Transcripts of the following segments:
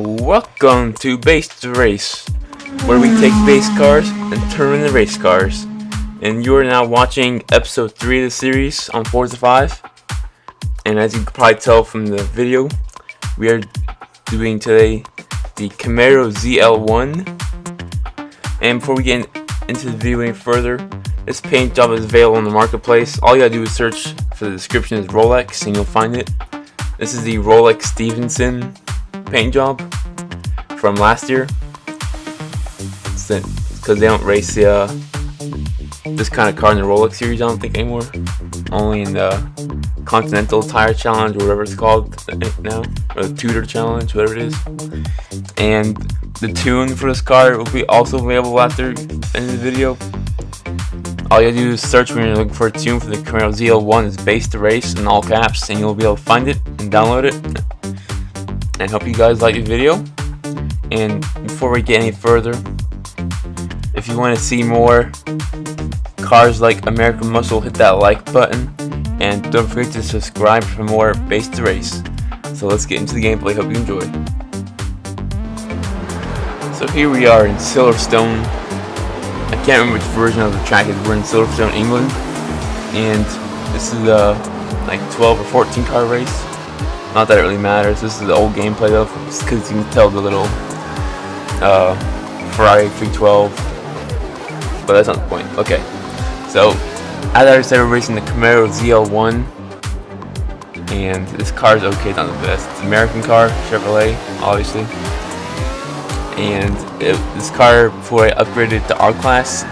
Welcome to Base Race, where we take base cars and turn them into race cars. And you are now watching episode 3 of the series on Forza 5. And as you can probably tell from the video, we are doing today the Camaro ZL1. And before we get into the video any further, this paint job is available on the marketplace. All you gotta do is search for the description as Rolex and you'll find it. This is the Rolex Stevenson paint job from last year. Because they don't race this kind of car in the Rolex series, I don't think anymore. Only in the Continental Tire Challenge or whatever it's called now, or the Tudor Challenge, whatever it is. And the tune for this car will be also available after the end of the video. All you gotta do is search when you're looking for a tune for the Camaro ZL1 is Base to Race in all caps, and you'll be able to find it and download it. And hope you guys like the video. And before we get any further, if you want to see more cars like American Muscle, hit that like button, and don't forget to subscribe for more Base to Race. So let's get into the gameplay. Hope you enjoy. So here we are in Silverstone. I can't remember which version of the track it is. We're in Silverstone, England, and this is a like 12 or 14 car race. Not that it really matters. This is the old gameplay though, because you can tell the little Ferrari 312. But that's not the point. Okay, so as I said, we're racing the Camaro ZL1, and this car is okay. It's not the best. It's an American car, Chevrolet, obviously. And this car, before I upgraded it to R class,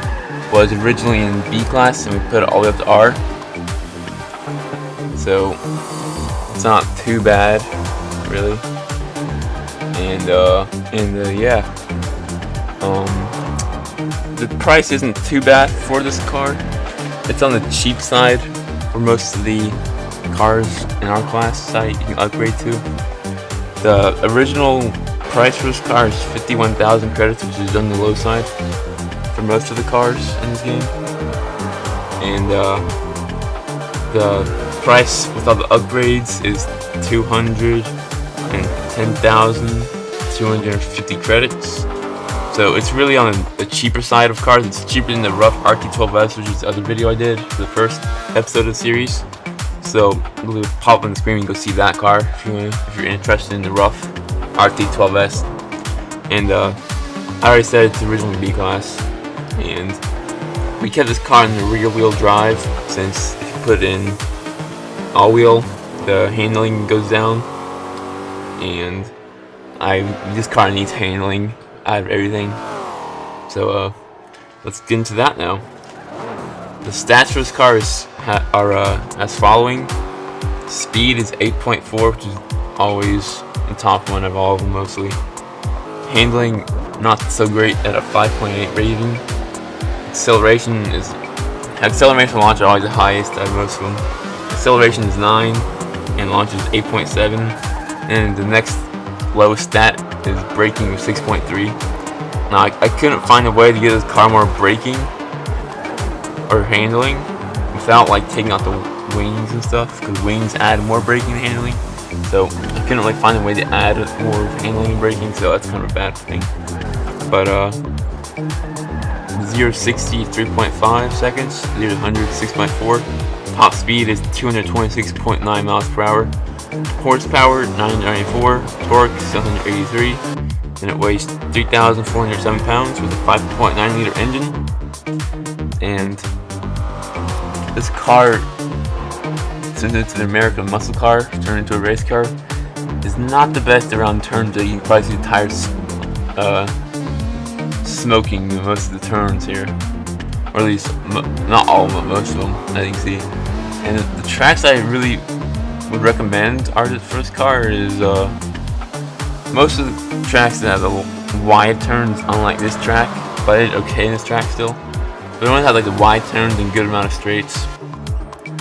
was originally in B class, and we put it all the way up to R. So it's not too bad, really. And yeah, the price isn't too bad for this car. It's on the cheap side for most of the cars in our class site you can upgrade to. The original price for this car is 51,000 credits, which is on the low side for most of the cars in this game. And the price with all the upgrades is 210,250 credits. So it's really on the cheaper side of cars. It's cheaper than the rough RT12S, which is the other video I did for the first episode of the series. So we'll pop on the screen and go see that car if you're interested in the rough RT12S. And I already said it's originally B class, and we kept this car in the rear wheel drive, since if you put it in all wheel, the handling goes down, and this car needs handling out of everything. So let's get into that now. The stats for this car are as following. Speed is 8.4, which is always the top one of all of them mostly. Handling, not so great at a 5.8 rating. Acceleration and launch are always the highest out of most of them. Acceleration is 9 and launch is 8.7, and the next lowest stat is braking with 6.3. Now I couldn't find a way to get this car more braking or handling without like taking out the wings and stuff, because wings add more braking and handling. So I couldn't really find a way to add more handling and braking, so that's kind of a bad thing. But 0 to 60 3.5 seconds, 0 to 100 6.4. Top speed is 226.9 miles per hour. Horsepower 994, torque 783, and it weighs 3,407 pounds with a 5.9 liter engine. And this car, since it's an American muscle car turned into a race car, is not the best around turns. You can probably see the tires smoking most of the turns here, or at least not all of them, but most of them, as you can see. And the tracks I really would recommend for this car is most of the tracks that have the wide turns, unlike this track, but I did okay in this track still. But it only had like the wide turns and good amount of straights.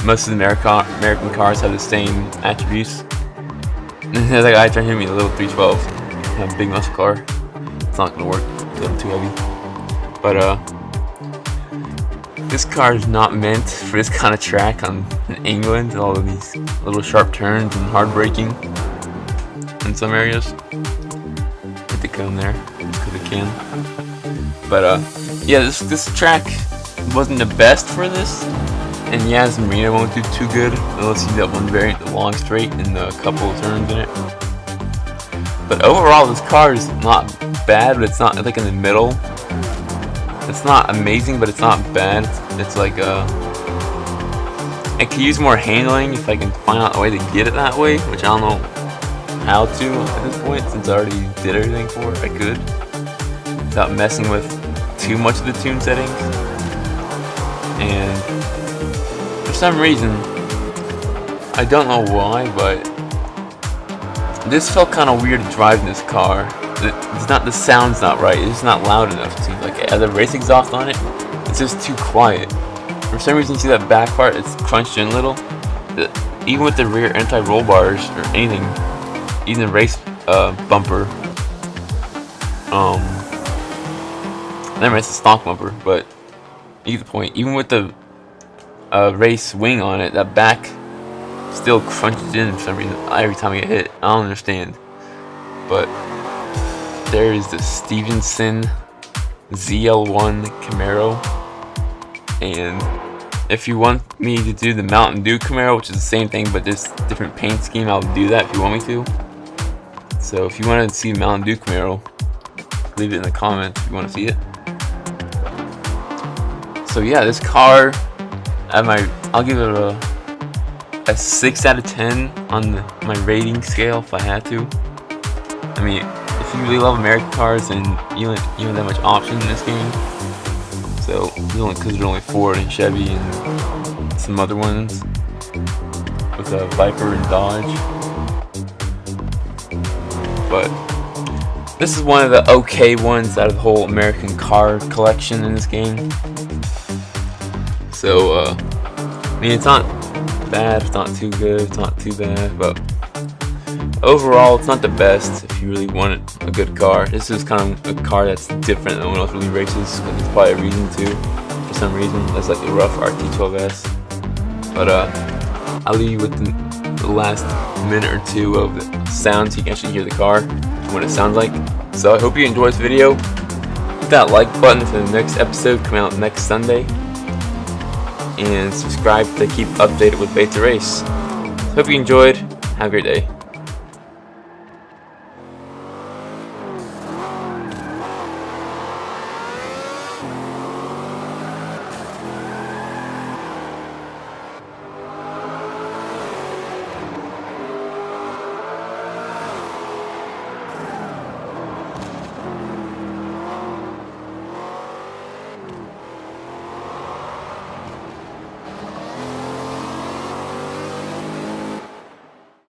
Most of the American cars have the same attributes. And that guy trying to hit me the little 312, a big muscle car. It's not gonna work. It's a little too heavy. But this car is not meant for this kind of track in England. All of these little sharp turns and hard braking in some areas. harmonica in there because it can. But yeah, this track wasn't the best for this. And yeah, this marina won't do too good unless you do that one variant, the long straight, and a couple of turns in it. But overall, this car is not bad, but it's not like in the middle. It's not amazing, but it's not bad. It's like I could use more handling if I can find out a way to get it that way, which I don't know how to at this point since I already did everything for it. I could without messing with too much of the tune settings. And for some reason, I don't know why, but this felt kind of weird to drive in this car. It's not, the sound's not right. It's just not loud enough. It seems like it has a race exhaust on it. It's just too quiet. For some reason, you see that back part, it's crunched in a little. Even with the rear anti-roll bars or anything, even the race bumper. Never mind, it's a stock bumper, but either point. Even with the race wing on it, that back still crunches in for some reason every time I get hit. I don't understand. But there is the Stevenson ZL1 Camaro. And if you want me to do the Mountain Dew Camaro, which is the same thing but just different paint scheme, I'll do that if you want me to. So if you want to see the Mountain Dew Camaro, leave it in the comments if you want to see it. So yeah, this car, I'll give it a 6 out of 10 on my rating scale if I had to. I mean, if you really love American cars, then you don't have that much option in this game. So, because there's only Ford and Chevy and some other ones with a Viper and Dodge. But this is one of the okay ones out of the whole American car collection in this game. So, I mean, it's not bad, it's not too good, it's not too bad, but overall, it's not the best if you really want a good car. This is kind of a car that's different than what else really races, but there's probably a reason to, for some reason. That's like the rough RT12S. But I'll leave you with the last minute or two of the sound so you can actually hear the car, what it sounds like. So I hope you enjoyed this video. Hit that like button for the next episode coming out next Sunday. And subscribe to keep updated with Beta Race. Hope you enjoyed. Have a great day.